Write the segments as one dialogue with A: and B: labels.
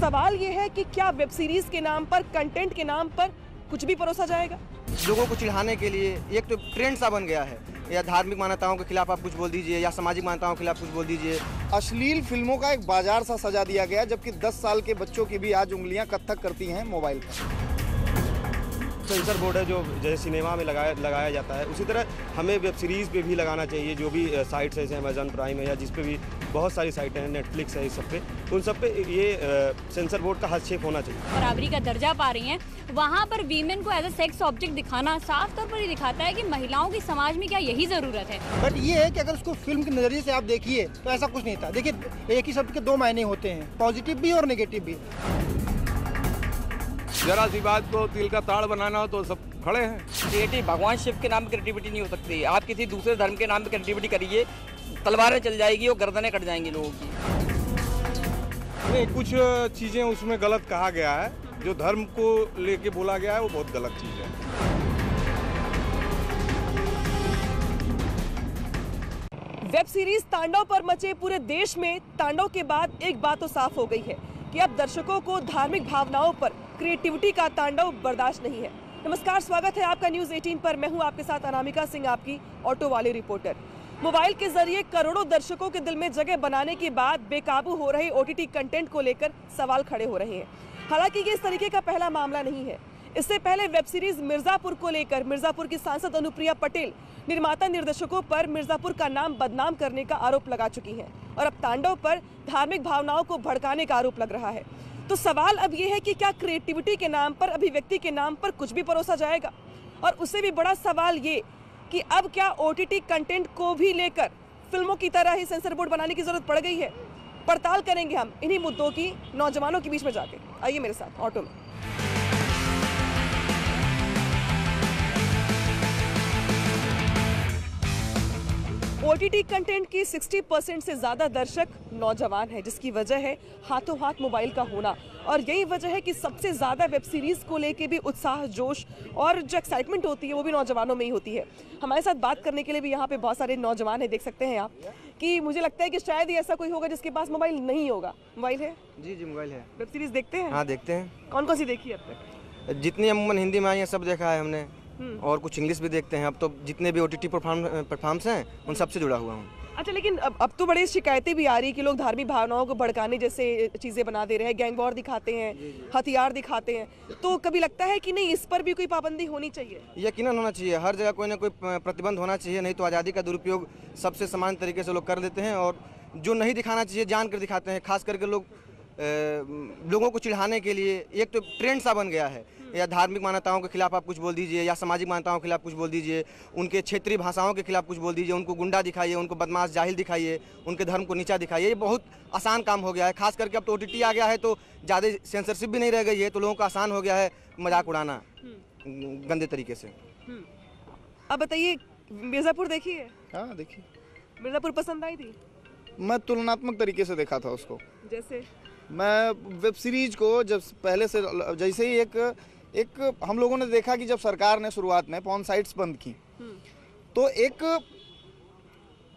A: सवाल ये है कि क्या वेब सीरीज के नाम पर, कंटेंट के नाम पर कुछ भी परोसा जाएगा?
B: लोगों को चिढ़ाने के लिए एक तो ट्रेंड सा बन गया है, या धार्मिक मान्यताओं के खिलाफ आप कुछ बोल दीजिए, या सामाजिक मान्यताओं के खिलाफ कुछ बोल दीजिए।
C: अश्लील फिल्मों का एक बाजार सा सजा दिया गया, जबकि 10 साल के बच्चों की भी आज उंगलियां कत्थक करती हैं मोबाइल पर।
D: सेंसर बोर्ड है जो जैसे सिनेमा में लगाया जाता है, उसी तरह हमें वेब सीरीज़ पे भी लगाना चाहिए। जो भी साइट्स है जैसे अमेजन प्राइम है या जिस पे भी बहुत सारी साइटें हैं, नेटफ्लिक्स है, इस सब पे, उन सब पे ये सेंसर बोर्ड का हस्तक्षेप होना चाहिए।
E: बराबरी का दर्जा पा रही हैं, वहाँ पर वीमेन को एज ए सेक्स ऑब्जेक्ट दिखाना साफ तौर पर ये दिखाता है कि महिलाओं की समाज में क्या यही ज़रूरत है।
F: बट ये है कि अगर उसको फिल्म के नज़रिए से आप देखिए तो ऐसा कुछ नहीं था। देखिए, एक ही शब्द के दो मायने होते हैं, पॉजिटिव भी और नेगेटिव भी।
G: जरा सी बात को तिल का ताड़ बनाना हो तो सब खड़े हैं।
H: क्रिएटिव भगवान शिव के नाम क्रिएटिविटी नहीं हो सकती। आप किसी दूसरे धर्म के नाम पे क्रिएटिविटी करिए, तलवारें चल जाएगी और गर्दनें कट जाएंगी लोगों की।
G: नहीं, कुछ चीज़ें उसमें गलत कहा गया है, जो धर्म को लेके बोला गया है वो बहुत गलत चीज़ है।
A: वेब सीरीज तांडव पर मचे पूरे देश में तांडव के बाद एक बात तो साफ हो गई है कि अब दर्शकों को धार्मिक भावनाओं पर क्रिएटिविटी का तांडव बर्दाश्त नहीं है। नमस्कार, स्वागत है आपका न्यूज़ 18 पर। मैं हूं आपके साथ अनामिका सिंह, आपकी ऑटो वाली रिपोर्टर। मोबाइल के जरिए करोड़ों दर्शकों के दिल में जगह बनाने के बाद बेकाबू हो रहे OTT कंटेंट को लेकर सवाल खड़े हो रहे हैं। हालांकि ये इस तरीके का पहला मामला नहीं है। इससे पहले वेब सीरीज मिर्जापुर को लेकर मिर्जापुर की सांसद अनुप्रिया पटेल निर्माता निर्देशकों पर मिर्जापुर का नाम बदनाम करने का आरोप लगा चुकी हैं, और अब तांडव पर धार्मिक भावनाओं को भड़काने का आरोप लग रहा है। तो सवाल अब ये है कि क्या क्रिएटिविटी के नाम पर, अभिव्यक्ति के नाम पर कुछ भी परोसा जाएगा? और उससे भी बड़ा सवाल ये कि अब क्या OTT कंटेंट को भी लेकर फिल्मों की तरह ही सेंसर बोर्ड बनाने की जरूरत पड़ गई है? पड़ताल करेंगे हम इन्हीं मुद्दों की नौजवानों के बीच में जाके। आइए मेरे साथ ऑटो में। OTT कंटेंट की 60% से ज़्यादा दर्शक नौजवान है, जिसकी वजह है हाथों हाथ मोबाइल का होना। और यही वजह है कि सबसे ज़्यादा वेब सीरीज़ को लेके भी उत्साह, जोश और जो एक्साइटमेंट होती है वो भी नौजवानों में ही होती है। हमारे साथ बात करने के लिए भी यहाँ पे बहुत सारे नौजवान हैं। देख सकते हैं आप कि मुझे लगता है कि शायद ही ऐसा कोई होगा जिसके पास मोबाइल नहीं होगा। मोबाइल है?
B: जी जी, मोबाइल है।
A: वेब सीरीज़ देखते हैं?
B: हाँ, देखते हैं।
A: कौन कौन सी देखी है अब तक?
B: जितनी अमूमन हिंदी में आई है सब देखा है हमने, और कुछ इंग्लिश भी देखते हैं। अब तो जितने भी OTT प्लेटफॉर्म्स हैं उन सबसे जुड़ा हुआ हूँ।
A: अच्छा, लेकिन अब तो बड़ी शिकायतें भी आ रही है कि लोग धार्मिक भावनाओं को भड़काने जैसे चीज़ें बना दे रहे हैं, गैंग वॉर दिखाते हैं, हथियार दिखाते हैं। तो कभी लगता है कि नहीं, इस पर भी कोई पाबंदी होनी चाहिए?
B: यकीनन होना चाहिए। हर जगह कोई ना कोई प्रतिबंध होना चाहिए, नहीं तो आज़ादी का दुरुपयोग सबसे समान तरीके से लोग कर देते हैं। और जो नहीं दिखाना चाहिए जान कर दिखाते हैं। खास करके लोगों को चिढ़ाने के लिए एक तो ट्रेंड सा बन गया है, या धार्मिक मान्यताओं के खिलाफ आप कुछ बोल दीजिए, या सामाजिक मान्यताओं के खिलाफ कुछ बोल दीजिए, उनके क्षेत्रीय भाषाओं के खिलाफ कुछ बोल दीजिए, उनको गुंडा दिखाइए, उनको बदमाश जाहिल दिखाइए, उनके धर्म को नीचा दिखाइए। ये बहुत आसान काम हो गया है। खास करके अब तो OTT आ गया है तो ज़्यादा सेंसरशिप भी नहीं रह गई है, तो लोगों को आसान हो गया है मजाक उड़ाना गंदे तरीके से।
A: अब बताइए, मिर्ज़ापुर देखी है?
C: हाँ, देखिए।
A: मिर्ज़ापुर पसंद आई थी?
C: मैं तुलनात्मक तरीके से देखा था उसको।
A: जैसे
C: मैं वेब सीरीज को जब पहले से, जैसे ही एक हम लोगों ने देखा कि जब सरकार ने शुरुआत में पॉर्न साइट्स बंद की, तो एक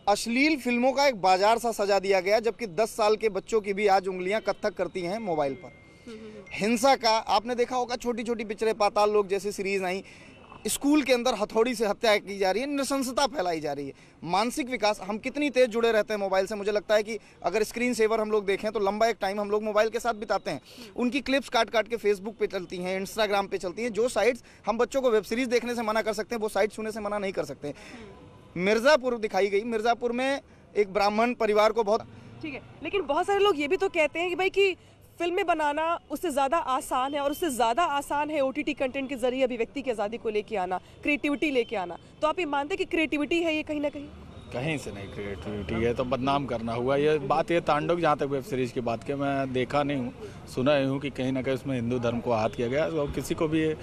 C: अश्लील फिल्मों का एक बाजार सा सजा दिया गया, जबकि 10 साल के बच्चों की भी आज उंगलियां कत्थक करती हैं मोबाइल पर। हिंसा का आपने देखा होगा, छोटी छोटी पिक्चरें, पाताल लोक जैसी सीरीज आई, स्कूल के अंदर हथौड़ी से हत्या की जा रही है, नृशंसता फैलाई जा रही है। मानसिक विकास, हम कितनी तेज जुड़े रहते हैं मोबाइल से। मुझे लगता है कि अगर स्क्रीन सेवर हम लोग देखें तो लंबा एक टाइम हम लोग मोबाइल के साथ बिताते हैं। उनकी क्लिप्स काट काट के फेसबुक पे चलती हैं, इंस्टाग्राम पे चलती हैं। जो साइट्स हम बच्चों को वेब सीरीज देखने से मना कर सकते हैं, वो साइट छूने से मना नहीं कर सकते। मिर्ज़ापुर दिखाई गई, मिर्ज़ापुर में एक ब्राह्मण परिवार को बहुत,
A: ठीक है, लेकिन बहुत सारे लोग ये भी तो कहते हैं कि भाई कि फिल्में बनाना उससे ज़्यादा आसान है, और उससे ज़्यादा आसान है OTT कंटेंट के जरिए अभिव्यक्ति की आज़ादी को लेके आना, क्रिएटिविटी लेके आना। तो आप ये मानते हैं कि क्रिएटिविटी है ये कहीं ना कहीं?
I: कहीं से नहीं क्रिएटिविटी है, तो बदनाम करना हुआ। ये बात, ये तांडव जहाँ तक वेब सीरीज़ की बात की, मैं देखा नहीं हूँ, सुना ही हूँ कि कहीं ना कहीं उसमें हिंदू धर्म को आहत किया गया। तो किसी को भी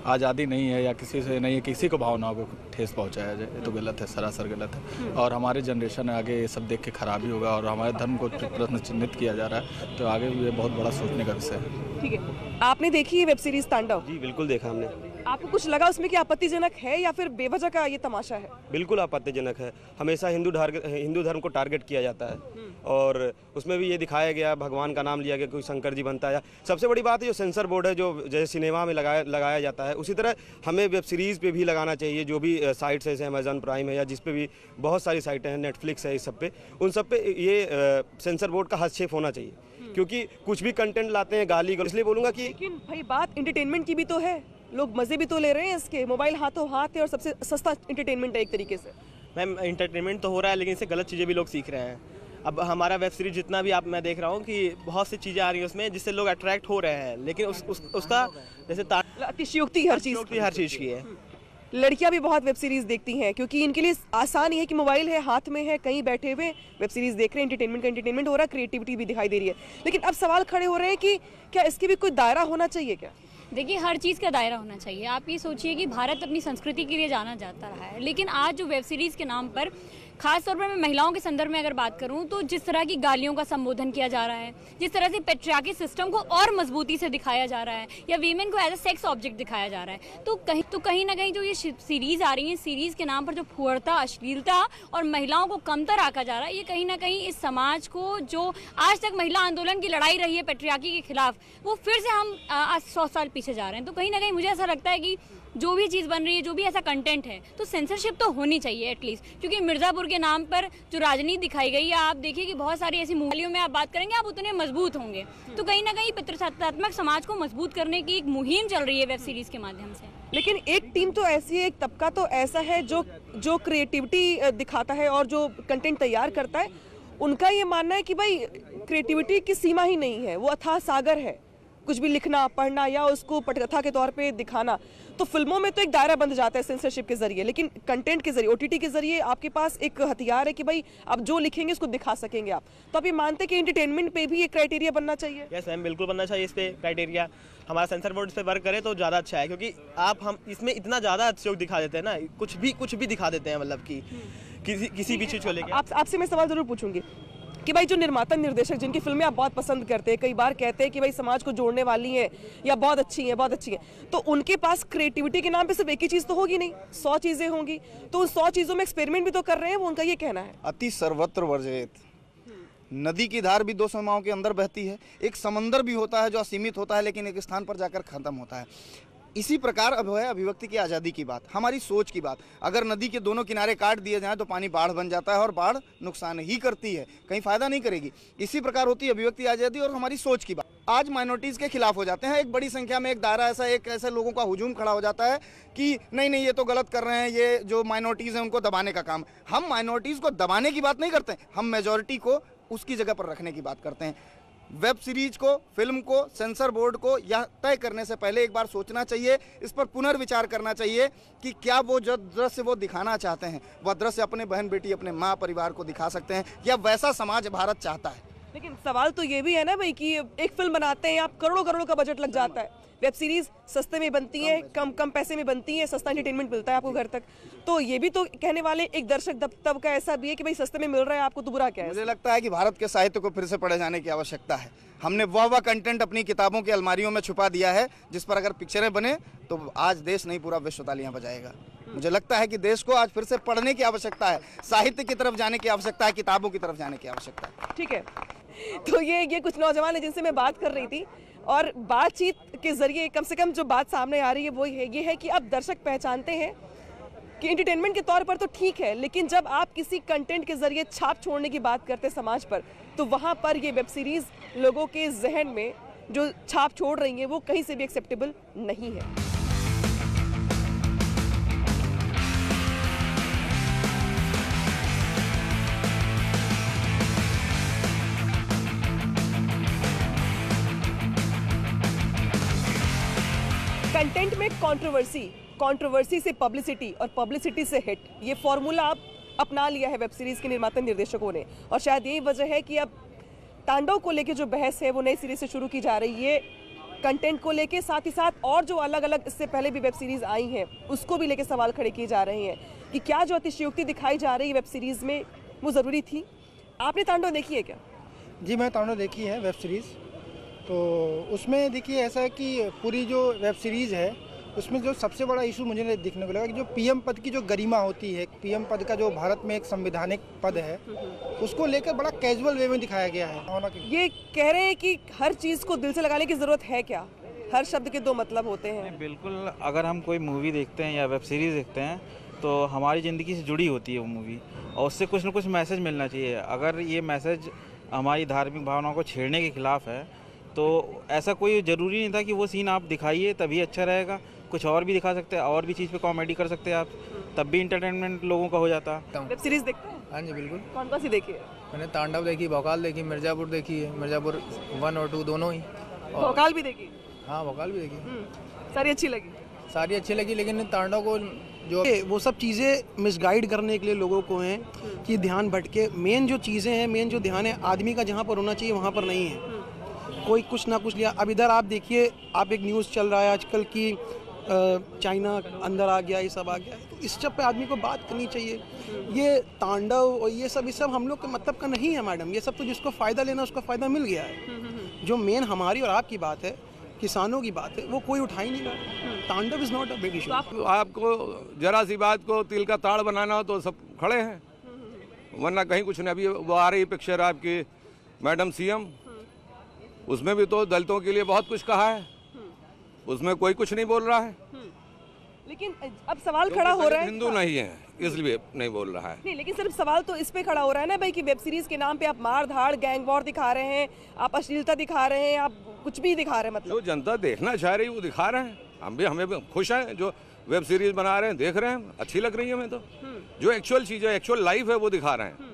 I: आज़ादी नहीं है, या किसी से नहीं है किसी को भावनाओं को ठेस पहुँचाया जाए, ये तो गलत है, सरासर गलत है। और हमारी जनरेशन आगे ये सब देख के खराबी होगा, और हमारे धर्म को प्रश्न चिन्हित किया जा रहा है, तो आगे भी ये बहुत बड़ा सोचने का विषय है।
A: ठीक है, आपने देखी है वेब सीरीज तांडव?
D: जी बिल्कुल देखा हमने।
A: आपको कुछ लगा उसमें कि आपत्तिजनक है या फिर बेवजह का ये तमाशा है?
D: बिल्कुल आपत्तिजनक है। हमेशा हिंदू धर्म को टारगेट किया जाता है और उसमें भी ये दिखाया गया, भगवान का नाम लिया गया, कोई शंकर जी बनता है। सबसे बड़ी बात है जो सेंसर बोर्ड है, जो जैसे सिनेमा में लगाया जाता है, उसी तरह हमें वेब सीरीज़ पे भी लगाना चाहिए। जो भी साइट्स है, जैसे अमेजन प्राइम है या जिस पे भी बहुत सारी साइटें हैं, नेटफ्लिक्स है, इस सब पे, उन सब पे ये सेंसर बोर्ड का हस्तक्षेप होना चाहिए, क्योंकि कुछ भी कंटेंट लाते हैं गाली। इसलिए बोलूँगा कि
A: लेकिन भाई बात एंटरटेनमेंट की भी तो है, लोग मजे भी तो ले रहे हैं इसके। मोबाइल हाथों हाथ है और सबसे सस्ता एंटरटेनमेंट है एक तरीके से।
J: मैम एंटरटेनमेंट तो हो रहा है, लेकिन इससे गलत चीज़ें भी लोग सीख रहे हैं। अब हमारा वेब सीरीज जितना भी मैं देख रहा हूँ कि बहुत सी चीज़ें आ रही हैं उसमें जिससे लोग अट्रैक्ट हो रहे हैं, लेकिन उसका जैसे
A: अतिशयोक्ति हर चीज़
J: की है।
A: लड़कियां भी बहुत वेब सीरीज देखती हैं क्योंकि इनके लिए आसान ही है कि मोबाइल है, हाथ में है, कहीं बैठे हुए वेब सीरीज देख रहे हैं, एंटरटेनमेंट हो रहा है, क्रिएटिविटी भी दिखाई दे रही है। लेकिन अब सवाल खड़े हो रहे हैं कि क्या इसके भी कोई दायरा होना चाहिए क्या?
E: देखिए, हर चीज़ का दायरा होना चाहिए। आप ये सोचिए कि भारत अपनी संस्कृति के लिए जाना जाता रहा है, लेकिन आज जो वेब सीरीज़ के नाम पर, खास तौर पर मैं महिलाओं के संदर्भ में अगर बात करूं, तो जिस तरह की गालियों का संबोधन किया जा रहा है, जिस तरह से पेट्रियार्की सिस्टम को और मजबूती से दिखाया जा रहा है, या वीमेन को एज ए सेक्स ऑब्जेक्ट दिखाया जा रहा है, तो कहीं ना कहीं जो ये सीरीज़ आ रही है, सीरीज़ के नाम पर जो फुहरता, अश्लीलता और महिलाओं को कमतर आका जा रहा है, ये कहीं ना कहीं इस समाज को, जो आज तक महिला आंदोलन की लड़ाई रही है पेट्रियार्की के खिलाफ, वो फिर से हम आज 100 साल पीछे जा रहे हैं। तो कहीं ना कहीं मुझे ऐसा लगता है कि जो भी चीज़ बन रही है, जो भी ऐसा कंटेंट है, तो सेंसरशिप तो होनी चाहिए एटलीस्ट। क्योंकि मिर्ज़ापुर के नाम पर जो राजनीति दिखाई गई है, आप देखिए कि बहुत सारी ऐसी मूवियों में आप बात करेंगे, आप उतने मजबूत होंगे। तो कहीं ना कहीं पितृसत्तात्मक समाज को मजबूत करने की एक मुहिम चल रही है वेब सीरीज़ के माध्यम से।
A: लेकिन एक टीम तो ऐसी है, एक तबका तो ऐसा है जो क्रिएटिविटी दिखाता है और जो कंटेंट तैयार करता है, उनका ये मानना है कि भाई क्रिएटिविटी की सीमा ही नहीं है, वो अथाह सागर है। कुछ भी लिखना, पढ़ना या उसको पटकथा के तौर पे दिखाना, तो फिल्मों में तो एक दायरा बंध जाता है सेंसरशिप के जरिए, लेकिन कंटेंट के जरिए, ओटीटी के जरिए आपके पास एक हथियार है कि भाई आप जो लिखेंगे उसको दिखा सकेंगे आप। तो आप ये मानते हैं कि एंटरटेनमेंट पे भी एक क्राइटेरिया बनना चाहिए?
J: यस मैम, बिल्कुल बनना चाहिए इस पे क्राइटेरिया। हमारा सेंसर बोर्ड इस पे वर्क करे तो ज़्यादा अच्छा है, क्योंकि हम इसमें इतना ज़्यादा अतिशयोक्ति दिखा देते हैं ना, कुछ भी दिखा देते हैं, मतलब कि किसी भी चीज़ को लेकर।
A: आपसे मैं सवाल जरूर पूछूंगी कि भाई जो निर्माता निर्देशक जिनकी फिल्में आप बहुत पसंद करते हैं, कई बार कहते हैं कि भाई समाज को जोड़ने वाली हैं या बहुत अच्छी हैं, तो उनके पास क्रिएटिविटी के नाम पे सिर्फ एक ही चीज़ तो होगी नहीं, 100 चीज़ें होंगी। तो उन 100 चीज़ों में एक्सपेरिमेंट भी तो कर रहे हैं, वो उनका ये कहना है।
C: अति सर्वत्र वर्जित। नदी की धार भी 2 सीमाओं के अंदर बहती है, एक समंदर भी होता है जो असीमित होता है लेकिन एक स्थान पर जाकर खत्म होता है। इसी प्रकार अब है अभिव्यक्ति की आज़ादी की बात, हमारी सोच की बात। अगर नदी के दोनों किनारे काट दिए जाएं तो पानी बाढ़ बन जाता है और बाढ़ नुकसान ही करती है, कहीं फायदा नहीं करेगी। इसी प्रकार होती है अभिव्यक्ति आज़ादी और हमारी सोच की बात। आज माइनॉरिटीज़ के खिलाफ हो जाते हैं, एक बड़ी संख्या में एक दायरा ऐसे लोगों का हुजूम खड़ा हो जाता है कि नहीं ये तो गलत कर रहे हैं, ये जो माइनॉरिटीज़ हैं उनको दबाने का काम। हम माइनॉरिटीज़ को दबाने की बात नहीं करते, हम मेजॉरिटी को उसकी जगह पर रखने की बात करते हैं। वेब सीरीज को, फिल्म को, सेंसर बोर्ड को यह तय करने से पहले एक बार सोचना चाहिए, इस पर पुनर्विचार करना चाहिए कि क्या वो जो दृश्य वो दिखाना चाहते हैं, वह दृश्य अपने बहन बेटी, अपने माँ परिवार को दिखा सकते हैं, या वैसा समाज भारत चाहता है।
A: लेकिन सवाल तो ये भी है ना भाई कि एक फिल्म बनाते हैं आप, करोड़ों का बजट लग जाता है। वेब सीरीज सस्ते में बनती है, कम पैसे में बनती है, सस्ता एंटरटेनमेंट मिलता है आपको घर तक। तो ये भी तो कहने वाले एक दर्शक तब का ऐसा भी है कि भाई सस्ते में मिल रहा है आपको, तो बुरा क्या है?
C: मुझे लगता है कि भारत के साहित्य को फिर से पढ़े जाने की आवश्यकता है। हमने वह कंटेंट अपनी किताबों की अलमारियों में छुपा दिया है जिस पर अगर पिक्चरें बने तो आज देश नहीं पूरा विश्व तालियां बजाएगा। मुझे लगता है कि देश को आज फिर से पढ़ने की आवश्यकता है, साहित्य की तरफ जाने की आवश्यकता है, किताबों की तरफ जाने की आवश्यकता है।
A: ठीक है, तो ये कुछ नौजवान है जिनसे मैं बात कर रही थी, और बातचीत के जरिए कम से कम जो बात सामने आ रही है वो ये है कि अब दर्शक पहचानते हैं कि एंटरटेनमेंट के तौर पर तो ठीक है, लेकिन जब आप किसी कंटेंट के जरिए छाप छोड़ने की बात करते हैं समाज पर, तो वहाँ पर ये वेब सीरीज लोगों के जहन में जो छाप छोड़ रही है वो कहीं से भी एक्सेप्टेबल नहीं है। कंटेंट में कंट्रोवर्सी से पब्लिसिटी और पब्लिसिटी से हिट, ये फॉर्मूला अब अपना लिया है वेब सीरीज के निर्माता निर्देशकों ने, और शायद यही वजह है कि अब तांडव को लेके जो बहस है वो नई सीरीज से शुरू की जा रही है, कंटेंट को लेके, साथ ही साथ और जो अलग अलग इससे पहले भी वेब सीरीज आई हैं उसको भी लेके सवाल खड़े किए जा रहे हैं कि क्या जो अतिशयोक्ति दिखाई जा रही है वेब सीरीज में वो ज़रूरी थी। आपने तांडव देखी है क्या?
F: जी, मैं तांडव देखी है वेब सीरीज़। तो उसमें देखिए ऐसा है कि पूरी जो वेब सीरीज़ है उसमें जो सबसे बड़ा इशू मुझे देखने को लगा कि जो पीएम पद की जो गरिमा होती है, पीएम पद का जो भारत में एक संवैधानिक पद है, उसको लेकर बड़ा कैजुअल वे में दिखाया गया है।
A: ये कह रहे हैं कि हर चीज़ को दिल से लगाने की ज़रूरत है क्या? हर शब्द के दो मतलब होते हैं।
K: बिल्कुल, अगर हम कोई मूवी देखते हैं या वेब सीरीज़ देखते हैं तो हमारी ज़िंदगी से जुड़ी होती है वो मूवी, और उससे कुछ ना कुछ मैसेज मिलना चाहिए। अगर ये मैसेज हमारी धार्मिक भावनाओं को छेड़ने के खिलाफ है तो ऐसा कोई ज़रूरी नहीं था कि वो सीन आप दिखाइए तभी अच्छा रहेगा, कुछ और भी दिखा सकते हैं, और भी चीज़ पे कॉमेडी कर सकते हैं आप, तब भी इंटरटेनमेंट लोगों का हो जाता।
A: वेब सीरीज़ देखते हैं?
L: हाँ जी बिल्कुल।
A: कौन कौन सी देखी है?
L: मैंने तांडव देखी, भोकाल देखी, मिर्ज़ापुर देखी है, मिर्ज़ापुर 1 और 2 दोनों ही।
A: भोकाल भी देखी?
L: हाँ भोकाल भी देखी।
A: सारी अच्छी लगी?
L: सारी अच्छी लगी, लेकिन तांडव को जो
M: वो सब चीज़ें मिसगाइड करने के लिए लोगों को हैं कि ध्यान भटके। मेन जो चीज़ें हैं, मेन जो ध्यान है आदमी का जहाँ पर होना चाहिए वहाँ पर नहीं है। कोई कुछ ना कुछ लिया। अब इधर आप देखिए, आप एक न्यूज़ चल रहा है आजकल की चाइना अंदर आ गया, ये सब आ गया, तो इस सब पे आदमी को बात करनी चाहिए। ये तांडव और ये सब हम लोग के मतलब का नहीं है मैडम। ये सब तो जिसको फ़ायदा लेना उसको फ़ायदा मिल गया है। जो मेन हमारी और आपकी बात है, किसानों की बात है, वो कोई उठा ही नहीं रहा। तांडव is not a big issue.
G: आपको जरा सी बात को तिल का ताड़ बनाना हो तो सब खड़े हैं, वरना कहीं कुछ नहीं। अभी वो आ रही पिक्चर आपकी मैडम सीएम, उसमें भी तो दलितों के लिए बहुत कुछ कहा है, उसमें कोई कुछ नहीं बोल रहा है।
A: लेकिन अब सवाल खड़ा हो रहा है,
G: हिंदू नहीं है इसलिए नहीं बोल रहा है।
A: नहीं, लेकिन सिर्फ सवाल तो इस पे खड़ा हो रहा है ना भाई कि वेब सीरीज के नाम पे आप मार धाड़ गैंग वॉर दिखा रहे हैं, आप अश्लीलता दिखा रहे हैं, आप कुछ भी दिखा रहे हैं। मतलब
G: जो जनता देखना चाह रही है वो दिखा रहे हैं। हमें भी खुश हैं जो वेब सीरीज बना रहे हैं, देख रहे हैं, अच्छी लग रही है हमें तो। जो एक्चुअल चीज़ है, एक्चुअल लाइफ है वो दिखा रहे हैं।